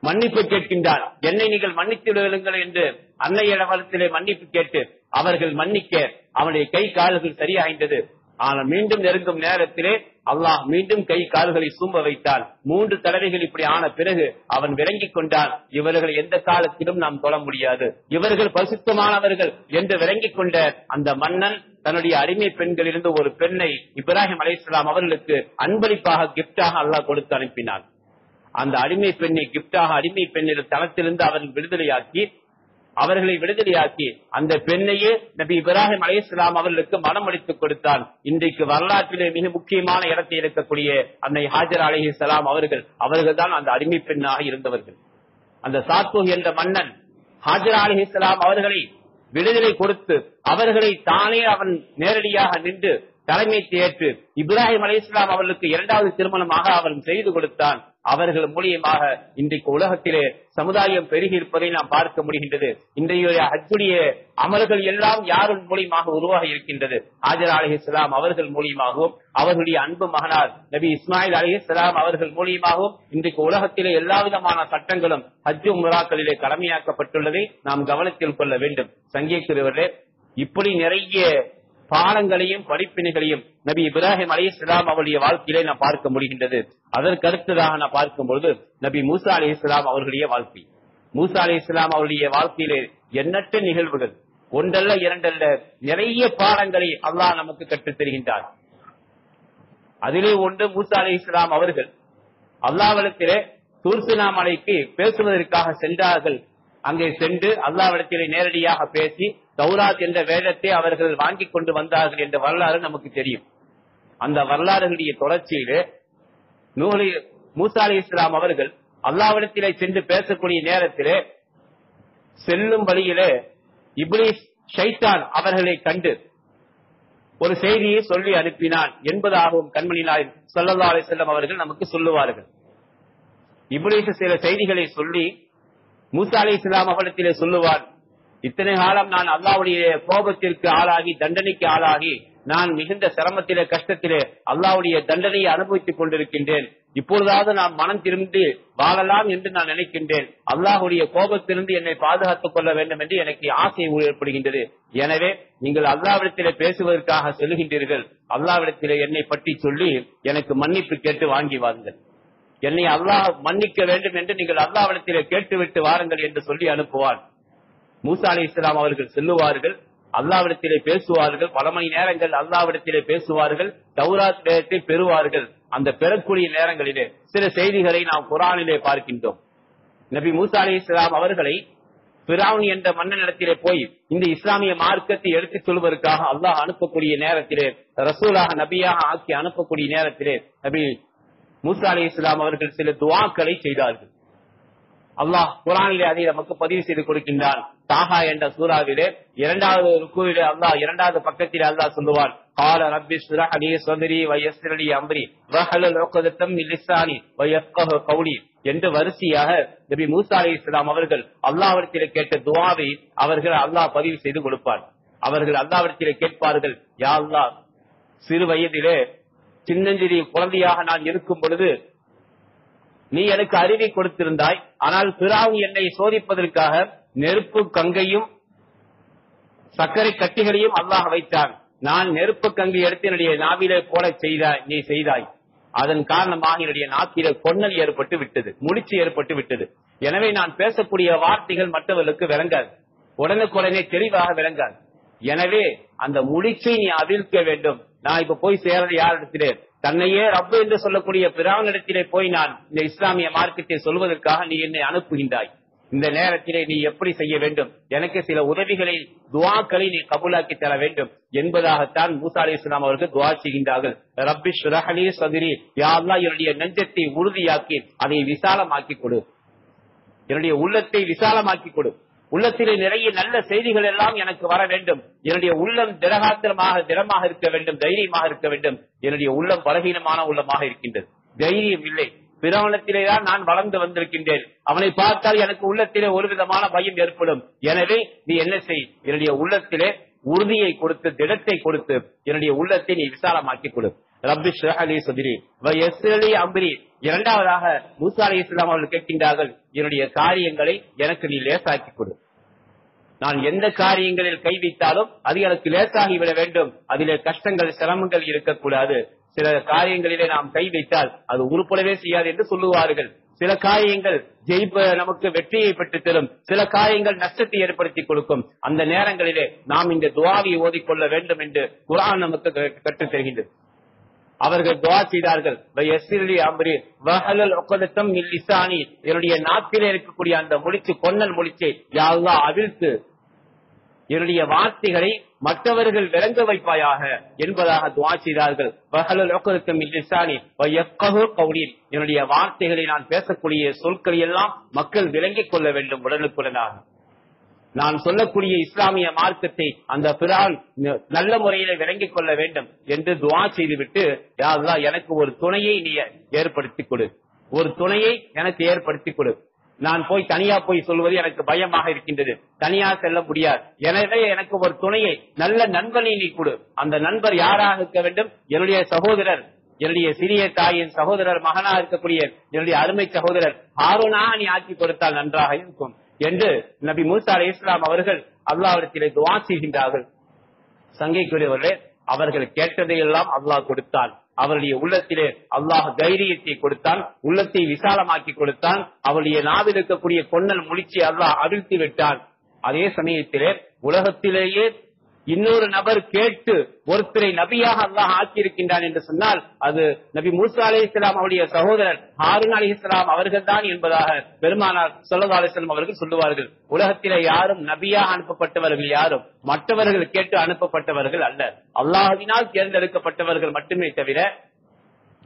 மன்னிப்பு கேட்கின்றார். என்னை நீங்கள் மன்னித்து விடுங்கள் என்று அன்னையிடத்திலே மன்னிப்பு கேட்டு அவர்கள் மன்னிக்க அவனுடைய கை கால்கள் சரியாகின்றது. ஆனால் மீண்டும் நெருங்கும் நேரத்திலே அல்லாஹ் மீண்டும் கை கால்களை சூம்ப வைத்தார். 3 தடவைகள் இப்படி ஆன பிறகு அவன் விளங்கிக் கொண்டான், இவர்கள் எந்த காலத்திலும் நாம் தொழ முடியாது, இவர்கள் பரிசுத்தமானவர்கள் என்று விளங்கிக் கொண்ட அந்த மன்னன் தன்னுடைய அடிமை பெண்களிலிருந்து ஒரு பெண்ணை இப்ராஹிம் அலைஹிஸ்ஸலாம் அவர்களுக்கு அன்பளிப்பாக கிப்டாக அல்லாஹ் கொடுத்து அனுப்பினார். அந்த அடிமை பெண்ணை கிப்டாக அடிமை பெண்ணின் தளத்திலிருந்து அவர்களை விடுதலையாக்கி அந்த பெண்ணையே நபி இப்ராஹிம் அலைஹிஸ்ஸலாம் அவர்களுக்கு மனம் அளித்துக் கொடுத்தான். இன்றைக்கு வரலாற்றிலே மிக முக்கியமான இடத்தை இருக்கக்கூடிய அன்னை ஹாஜர் அலைஹிஸ்ஸலாம் அவர்கள் தான் அந்த அடிமை பெண்ணாக இருந்தவர்கள். அந்த சாத்தூ என்ற மன்னன் ஹாஜர் அலைஹிஸ்ஸலாம் அவர்களை விடுதலை கொடுத்து அவர்களை தானே அவன் நேரடியாக நின்று தலைமை ஏற்று இப்ராஹிம் அலைஹிஸ்ஸலாம் அவர்களுக்கு 2வது திருமணமாக அவன் செய்து கொடுத்தான். அவர்கள் மூலியமாக இன்றைக்கு உலகத்திலே சமுதாயம் பெருகி இருப்பதை நாம் பார்க்க முடிகின்றது. இன்றைய ஹஜ்ஜுடைய அமல்கள் எல்லாம் யாரின் மூலியமாக உருவாக இருக்கின்றது? ஹாஜர் அலைஹிஸ்ஸலாம் அவர்கள் மூலியமாகவும் அவர்களுடைய அன்பு மகனார் நபி இஸ்மாயில் அலைஹிஸ்ஸலாம் அவர்கள் மூலியமாகவும் இன்றைக்கு உலகத்திலே எல்லா விதமான சட்டங்களும் ஹஜ் உம்ராக்களிலே கடமையாக்கப்பட்டுள்ளதை நாம் கவனத்தில் கொள்ள வேண்டும். சங்கீக்குரியவர்களே, இப்படி நிறைய பாடங்களையும் படிப்பினைகளையும் நபி இப்ராஹிம் அலைஹிஸ்ஸலாம் அவருடைய வாழ்க்கையிலே நாம் பார்க்க முடிகின்றது. அதற்கு அடுத்ததாக நாம் பார்க்கும்பொழுது நபி மூசா அலைஹிஸ்ஸலாம் அவர்களுடைய வாழ்க்கை. மூசா அலைஹிஸ்ஸலாம் அவருடைய வாழ்க்கையிலே எண்ணற்ற நிகழ்வுகள், ஒன்றல்ல இரண்டல்ல, நிறைய பாடங்களை அல்லாஹ் நமக்கு கற்றுத் தருகின்றார். அதிலே ஒன்று, மூசா அலைஹிஸ்ஸலாம் அவர்கள் அல்லாஹ்விடத்திலே தூர் சீனா மலைக்கு பேசுவதற்காக சென்றார்கள். அங்கே சென்று அல்லாஹ்விடத்திலே நேரடியாக பேசி தௌராத் என்ற வேதத்தை அவர்கள் வாங்கிக் கொண்டு வந்தார்கள் என்ற வரலாறு நமக்கு தெரியும். அந்த வரலாறுகளுடைய தொடர்ச்சியிலே மூசா அலைஹிஸ்ஸலாம் அவர்கள் அல்லாஹ்விடத்திலே சென்று பேசக்கூடிய நேரத்திலே செல்லும் வழியிலே இப்லீஸ் ஷைத்தான் அவர்களை கண்டு ஒரு செய்தியை சொல்லி அனுப்பினான் என்பதாகவும் கண்மணி நாயகம் ஸல்லல்லாஹு அலைஹி வஸல்லம் அவர்கள் நமக்கு சொல்லுவார்கள். இப்லீஸ் சில செய்திகளை சொல்லி மூசா அலைஹிஸ்ஸலாம் அவர்களிடத்திலே சொல்லுவார், இத்தனை காலம் நான் அல்லாஹ்வுடைய கோபத்திற்கு ஆளாகி தண்டனைக்கு ஆளாகி நான் மிகுந்த சிரமத்திலே கஷ்டத்திலே அல்லாஹ்வுடைய தண்டனையை அனுபவித்துக் கொண்டிருக்கின்றேன். இப்பொழுதாவது நான் மனம் திரும்பி வாழலாம் என்று நான் நினைக்கின்றேன். அல்லாஹ்வுடைய கோபத்திலிருந்து என்னை பாதுகாத்துக் கொள்ள வேண்டும் என்று எனக்கு ஆசை ஏற்படுகின்றது. எனவே நீங்கள் அல்லாஹ்விடத்திலே பேசுவதற்காக செல்கின்றீர்கள், அல்லாஹ்விடத்திலே என்னை பற்றி சொல்லி எனக்கு மன்னிப்பு கேட்டு வாங்கி வாருங்கள், என்னை அல்லாஹ் மன்னிக்க வேண்டும் என்று நீங்கள் அல்லாஹ்விடத்திலே கேட்டுவிட்டு வாருங்கள் என்று சொல்லி அனுப்புவார். மூசா அலைஹிஸ்ஸலாம் அவர்கள் செல்லுவார்கள், அல்லாஹ்விடத்திலே பேசுவார்கள், பல மணி நேரங்கள் அல்லாஹ்விடத்திலே பேசுவார்கள், தௌராத் வேதத்தை பெறுவார்கள். அந்த பெறக்கூடிய நேரங்களிலே சில செய்திகளை நாம் குர்ஆனிலே பார்க்கின்றோம். நபி மூசா அலைஹிஸ்ஸலாம் அவர்களை ஃபிரௌன் என்ற மன்னனிடத்திலே போய் இந்த இஸ்லாமிய மார்க்கத்தை எடுத்துச் சொல்வதற்காக அல்லாஹ் அனுப்பக்கூடிய நேரத்திலே, ரசூலாக நபியாக ஆக்கி அனுப்பக்கூடிய நேரத்திலே நபி மூசா அலைஹிஸ்ஸலாம் அவர்கள் சில துஆக்களை செய்தார்கள். அல்லாஹ் குர்ஆனிலே அதை நமக்கு பதிவு செய்து கொடுக்கின்றான். தாஹா என்ற சூராவிலே 2வது ருக்குவிலே அல்லாஹ் 2வது பக்கத்திலே அல்லாஹ் சொல்லுவான், قال رب اشرح لي صدري ويسر لي امري واحلل عقدة من لساني ويفقهوا قولي என்று வரிசையாக நபி மூசா அலைஹிஸ்ஸலாம் அவர்கள் அல்லாஹ்விடத்திலே கேட்ட துஆவை அவர்கள் அல்லாஹ் பதிவு செய்து கொடுப்பார். அவர்கள் அல்லாஹ்விடத்திலே கேட்பார்கள், யா அல்லாஹ், சிறு வயதிலே சின்னஞ்சிறு குழந்தையாக நான் இருக்கும் பொழுது நீ எனக்கு அறிவை கொடுத்திருந்தாய். ஆனால் ஃபிரௌன் என்னை சோதிப்பதற்காக நெருப்பு கங்கையும் சர்க்கரை கட்டிகளையும் அல்லாஹ் வைத்தான். நான் நெருப்பு கங்கை எடுத்து என்னுடைய நாவிலே போல நீ செய்தாய். அதன் காரணமாக என்னுடைய நாக்கிலே கொன்னல் ஏற்பட்டு விட்டது, முடிச்சு ஏற்பட்டு விட்டது. எனவே நான் பேசக்கூடிய வார்த்தைகள் மற்றவர்களுக்கு விளங்காது, உடனுக்குடனே தெளிவாக விளங்காது. எனவே அந்த முடிச்சை நீ அவிழ்க்க வேண்டும். நான் இப்ப போய் சேர்றது யாரிடத்திலே? தன்னையே ரப்பு என்று சொல்லக்கூடிய ஃபிரௌனிடத்திலே போய் நான் இந்த இஸ்லாமிய மார்க்கத்தை சொல்வதற்காக நீ என்னை அனுப்புகின்றாய். இந்த நேரத்திலே நீ எப்படி செய்ய வேண்டும்? எனக்கு சில உதவிகளை, துஆக்களை நீ கபூலாக்கி தர வேண்டும் என்பதாகத்தான் மூசா அலைஹிஸ்ஸலாம் அவர்கள் துஆ செய்கின்றார்கள். ரப்பி ஷ்ரஹ் லி ஸத்ரி, யா அல்லாஹ், என்னுடைய நெஞ்சத்தை உறுதியாக்கி அதை விசாலமாக்கி கொடு, என்னுடைய உள்ளத்தை விசாலமாக்கி கொடு. உள்ளத்திலே நிறைய நல்ல செய்திகள் எல்லாம் எனக்கு வர வேண்டும். என்னுடைய உள்ளம் திடமாக இருக்க வேண்டும், தைரியமாக இருக்க வேண்டும். என்னுடைய உள்ளம் பலவீனமான உள்ளமாக இருக்கின்றது, தைரியம் இல்லை. பிறவனத்திலேதான் நான் வளர்ந்து வந்திருக்கின்றேன். அவனை பார்த்தால் எனக்கு உள்ளத்திலே ஒரு விதமான பயம் ஏற்படும். எனவே நீ என்ன செய், என்னுடைய உள்ளத்திலே உறுதியை கொடுத்து, திடத்தை கொடுத்து, என்னுடைய உள்ளத்தை நீ விசாலமாக்கி கொடு. ரப்பி ஷ்ரஹ் லி ஸத்ரி வ யஸ்ஸிர் லி அம்ரி. இரண்டாவதாக மூசா அலைஹிஸ்ஸலாம் அவர்கள் கேட்கின்றார்கள், என்னுடைய காரியங்களை எனக்கு நீ லேசாக்கி கொடு. நான் எந்த காரியங்களில் கை வைத்தாலும் அது எனக்கு லேசாகி விட வேண்டும். அதிலே கஷ்டங்கள், சிரமங்கள் இருக்கக்கூடாது. சில காரியங்களிலே நாம் கை வைத்தால் அது உருப்படவே செய்யாது என்று சொல்லுவார்கள். சில காரியங்கள் நமக்கு வெற்றியை பெற்றுத் தரும், சில காரியங்கள் நஷ்டத்தை ஏற்படுத்தி கொடுக்கும். அந்த நேரங்களிலே நாம் இந்த துஆவை ஓதிக்கொள்ள வேண்டும் என்று குர்ஆன் நமக்கு கற்றுத் தருகின்றது. அவர்கள் துஆ செய்தார்கள், என்னுடைய நாட்டிலே இருக்கக்கூடிய அந்த முடிச்சு, கொன்னல் முடிச்சை யா அல்லாஹ் அவிழ்த்து என்னுடைய வார்த்தைகளை மற்றவர்கள் விளங்க வைப்பாயாக என்பதாக துஆ செய்தார்கள். என்னுடைய வார்த்தைகளை, நான் பேசக்கூடிய சொற்களை எல்லாம் மக்கள் விளங்கிக் கொள்ள வேண்டும் உடனுக்குடனாக. நான் சொல்லக்கூடிய இஸ்லாமிய மார்க்கத்தை அந்த பிரான் நல்ல முறையில விளங்கிக் கொள்ள வேண்டும் என்று துஆ செய்துவிட்டு, யா அல்லாஹ் எனக்கு ஒரு துணையை நீ ஏற்படுத்திக் கொடு, ஒரு துணையை எனக்கு ஏற்படுத்திக் கொடு. நான் தனியா போய் சொல்வது எனக்கு பயமாக இருக்கின்றது, தனியா செல்ல முடியாது. எனவே எனக்கு ஒரு துணையை, நல்ல நண்பனை நீ கொடு. அந்த நண்பர் யாராக இருக்க வேண்டும்? என்னுடைய சகோதரர், என்னுடைய சிறிய தாயின் சகோதரர், மகனாக இருக்கக்கூடிய என்னுடைய அருமை சகோதரர் ஹாரூனாக நீ ஆக்கி கொடுத்தால் நன்றாக இருக்கும் என்று நபி மூசா அலைஹிஸ்ஸலாம் அவர்கள் அல்லாஹ்விடத்திலே துஆ செய்கின்றார்கள். சங்கைக்குரியவர்களே, அவர்கள் கேட்டதையெல்லாம் அல்லாஹ் கொடுத்தான். அவருடைய உள்ளத்திலே அல்லாஹ் தைரியத்தை கொடுத்தான், உள்ளத்தை விசாலமாக்கி கொடுத்தான். அவருடைய நாவில் இருக்கக்கூடிய கொன்னல் முடிச்சு அல்லாஹ் அவிழ்த்து விட்டான். அதே சமயத்திலே உலகத்திலேயே இன்னொரு நபர் கேட்டு ஒருத்தரை நபியாக அல்லாஹ் ஆக்கியிருக்கின்றான் என்று சொன்னால் அது நபி மூசா அலைஹிஸ்ஸலாம் அவருடைய சகோதரர் ஹாரூன் அலைஹிஸ்ஸலாம் அவர்கள் தான் என்பதாக பெருமானார் ஸல்லல்லாஹு அலைஹி வஸல்லம் அவர்கள் சொல்லுவார்கள். உலகத்திலே யாரும் நபியாக அனுப்பப்பட்டவர்கள் யாரும் மற்றவர்கள் கேட்டு அனுப்பப்பட்டவர்கள் அல்ல, அல்லாஹ்வினால் தேர்ந்தெடுக்கப்பட்டவர்கள் மட்டுமே தவிர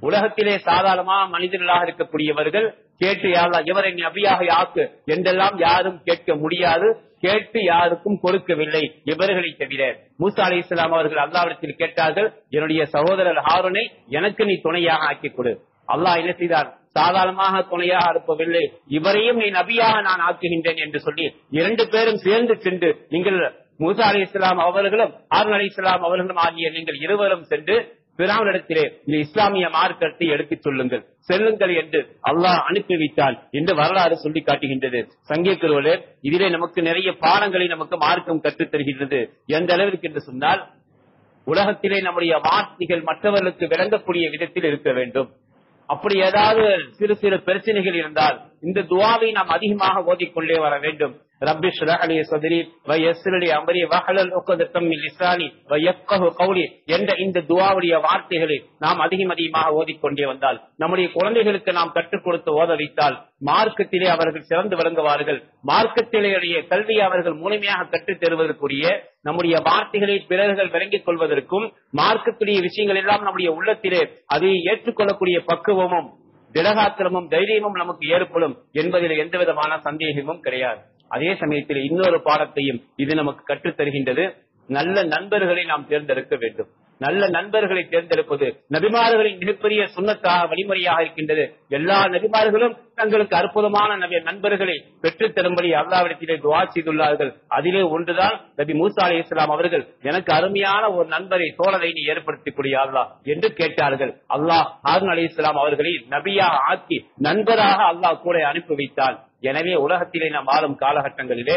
உலகத்திலே சாதாரணமாக மனிதர்களாக இருக்கக்கூடியவர்கள் கேட்டு இவரை நபியாக ஆக்கு என்றெல்லாம் யாரும் கேட்க முடியாது, கேட்டு யாருக்கும் கொடுக்கவில்லை இவர்களை தவிர. மூசா அலைஹிஸ்ஸலாம் அவர்கள் அல்லாஹ்விடத்தில் கேட்டார்கள், என்னுடைய சகோதரர் ஹாரூனை எனக்கு நீ துணையாக ஆக்கிக் கொடு. அல்லாஹ் என்ன செய்தார்? சாதாரணமாக துணையாக அனுப்பவில்லை, இவரையும் நீ நபியாக நான் ஆக்குகின்றேன் என்று சொல்லி 2 பேரும் சேர்ந்து சென்று, நீங்கள் மூசா அலைஹிஸ்ஸலாம் அவர்களும் ஹாரூன் அலைஹிஸ்ஸலாம் அவர்களும் ஆகிய நீங்கள் இருவரும் சென்று பிரானிடத்திலே இந்த இஸ்லாமிய மார்க்கத்தை எடுத்துச் செல்லுங்கள் என்று அல்லாஹ் அனுப்பி வைத்தான் என்று வரலாறு சொல்லி காட்டுகின்றது. சங்கீக்குருவலே, இதிலே நமக்கு நிறைய பாடங்களை நமக்கு மார்க்கம் கற்றுத் தருகின்றது. எந்த அளவிற்கு என்று சொன்னால், உலகத்திலே நம்முடைய வார்த்தைகள் மற்றவர்களுக்கு விளங்கக்கூடிய விதத்தில் இருக்க வேண்டும். அப்படி ஏதாவது சிறு சிறு பிரச்சனைகள் இருந்தால் இந்த துஆவை நாம் அதிகமாக ஓதிக்கொண்டே வர வேண்டும். ரப்பி ஷ்ரஹ் லி ஸத்ரி வ யஸ்ஸிர் லி அம்ரி வஹ்லுல் உக்தத்தம் மின் லிசானி வ யஃப்கஹு கௌலி என்ற இந்த துஆவுடைய வார்த்தைகளை நாம் அதிகமாக ஓதிக்கொண்டே வந்தால், நம்முடைய குழந்தைகளுக்கு நாம் கற்றுக் கொடுத்து ஓத வைத்தால் மார்க்கத்திலே அவர்கள் சிறந்து விளங்குவார்கள். மார்க்கத்திலேயே கல்வியை அவர்கள் முழுமையாக கற்றுத் தருவதற்குரிய நம்முடைய வார்த்தைகளை பிறர்கள் விளங்கிக் கொள்வதற்கும் மார்க்கத்துடைய விஷயங்கள் எல்லாம் நம்முடைய உள்ளத்திலே அதை ஏற்றுக்கொள்ளக்கூடிய பக்குவமும் திடகாத்திரமும் தைரியமும் நமக்கு ஏற்படும் என்பதில் எந்த விதமான சந்தேகமும் கிடையாது. அதே சமயத்தில் இன்னொரு பாடத்தையும் இது நமக்கு கற்றுத் தருகின்றது. நல்ல நண்பர்களை நாம் தேர்ந்தெடுக்க வேண்டும். நல்ல நண்பர்களை தேர்ந்தெடுப்பது நபிமார்களின் மிகப்பெரிய சுன்னத்தாக வழிமுறையாக இருக்கின்றது. எல்லா நபிமார்களும் தங்களுக்கு அற்புதமான நண்பர்களை பெற்றுத் தரும்படி அல்லாஹ்விடத்திலே துஆ செய்துள்ளார்கள். அதிலே ஒன்றுதான் நபி மூசா அலைஹிஸ்ஸலாம் அவர்கள், எனக்கு அருமையான ஒரு நண்பரை, தோழரை நீ ஏற்படுத்திக் கொடு அல்லாஹ் என்று கேட்டார்கள். அல்லாஹ் ஹாரூன் அலைஹிஸ்ஸலாம் அவர்களை நபியாக ஆக்கி நண்பராக அல்லாஹ் கூட அனுப்பி வைத்தார். எனவே உலகத்திலே நாம் வாழும் காலகட்டங்களிலே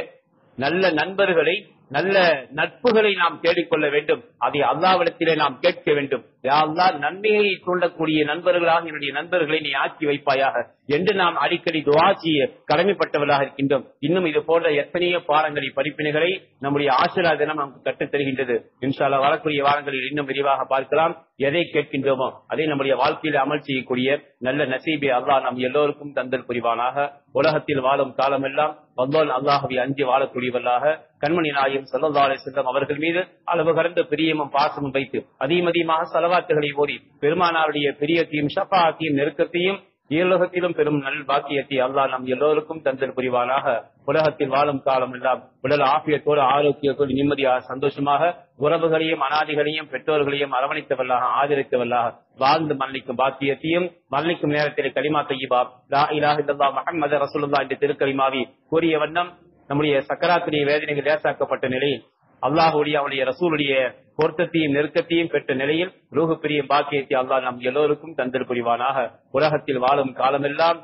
நல்ல நண்பர்களை, நல்ல நட்புகளை நாம் தேடிக்கொள்ள வேண்டும். அதை அல்லாஹ்விடத்திலே நாம் கேட்க வேண்டும். யா அல்லாஹ், நன்மையை தூண்டக்கூடிய நண்பர்களாக என்னுடைய நண்பர்களை நீ ஆக்கி வைப்பாயாக என்று நாம் அடிக்கடி துஆ செய்ய கடமைப்பட்டவர்களாக இருக்கின்றோம். இன்னும் இது போன்ற எத்தனையோ பாடங்களை, படிப்பினைகளை நம்முடைய ஆஷுரா தினம் நமக்கு கற்றுத் தருகின்றது. இன்ஷா அல்லாஹ் வரக்கூடிய வாரங்களில் இன்னும் விரிவாக பார்க்கலாம். எதை கேட்கின்றோமோ அதை நம்முடைய வாழ்க்கையில் அமல் செய்யக்கூடிய நல்ல நசீபை அல்லாஹ் நம் எல்லோருக்கும் தந்தல் புரிவானாக. உலகத்தில் வாழும் காலமெல்லாம் வல்லோன் அல்லாஹ்வை அஞ்சி வாழக்கூடியவர்களாக கண்மணி நாயகம் ஸல்லல்லாஹு அலைஹி வஸல்லம் அவர்கள் மீது அளவு கடந்த பிரியமும் பாசமும் வைத்து அதிகமாக ஸலவாத்துகளை ஓதி பெருமானாருடைய பிரியத்தையும் ஷஃபாஅத்தையும் நெருக்கத்தையும் ஈருலகத்திலும் பெரும் நல் பாக்கியத்தை அல்லாஹ் நம் எல்லோருக்கும் தந்தல் புரிவானாக. உலகத்தில் வாழும் காலம் எல்லாம் உடல் ஆபியத்தோடு ஆரோக்கியத்தோடு நிம்மதியாக சந்தோஷமாக உறவுகளையும் அனாதிகளையும் பெற்றோர்களையும் அரவணைத்தவல்லாக ஆதரித்தவல்லாக வாழ்ந்து மரணிக்கும் பாக்கியத்தையும் மரணிக்கும் நேரத்தில் கலிமா தய்யிபா லா இலாஹ இல்லல்லாஹ் முஹம்மது ரசூலுல்லாஹ் என்ற திருக்கலிமாவை கூறிய வண்ணம் நம்முடைய சக்கராத்துடைய வேதனைகள் லேசாக்கப்பட்ட நிலையில் அல்லாஹுடைய அவனுடைய ரசூலுடைய பொருத்தத்தையும் நெருக்கத்தையும் பெற்ற நிலையில் ரூஹு பெரிய பாக்கியத்தை அல்லாஹ் நம் எல்லோருக்கும் தந்தல் புரிவானாக. உலகத்தில் வாழும் காலமெல்லாம்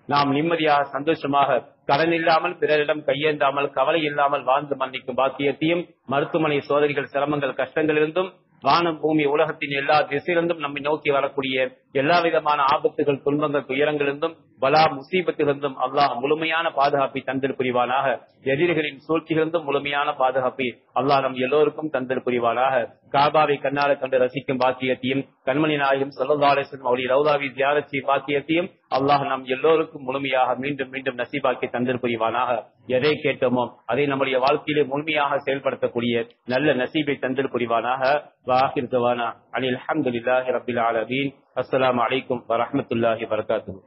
நாம் நிம்மதியாக சந்தோஷமாக கடன் இல்லாமல் பிறரிடம் கையேந்தாமல் கவலை இல்லாமல் வாழ்ந்து மன்னிக்கும் பாக்கியத்தையும் மருத்துவமனை சோதனைகள் சிரமங்கள் கஷ்டங்களிலிருந்தும் வானம் பூமி உலகத்தின் எல்லா திசையிலிருந்தும் நம்மை நோக்கி வரக்கூடிய எல்லா விதமான ஆபத்துகள் துன்பங்கள் துயரங்களிலிருந்தும் பலா முசீபத்திலிருந்தும் அல்லாஹ் முழுமையான பாதுகாப்பை தந்தல் புரிவானாக. எதிரிகளின் சூழ்ச்சிகளிலிருந்தும் முழுமையான பாதுகாப்பை அல்லாஹ் நம் எல்லோருக்கும் தந்தல் புரிவானாக. காபாவை கண்ணால கண்டு ரசிக்கும் பாக்கியத்தையும் கண்மணி நாயகம் ஸல்லல்லாஹு அலைஹி வஸல்லம் அவருடைய ரௌதாவை ஜியாரத் செய்யும் பாக்கியத்தையும் அல்லாஹ் நம் எல்லோருக்கும் முழுமையாக மீண்டும் மீண்டும் நசீபாக்கி தந்தல் புரிவானாக. எதை கேட்டோமோ அதை நம்முடைய வாழ்க்கையிலே முழுமையாக செயல்படுத்தக்கூடிய நல்ல நசீபை தந்தல் புரிவானாக. வாஹிர் தவானா அனில் ஹம்துலில்லாஹி ரப்பில் ஆலமீன். அஸ்ஸலாமு அலைக்கும் வரஹ்மத்துல்லாஹி வபரகாத்துஹு.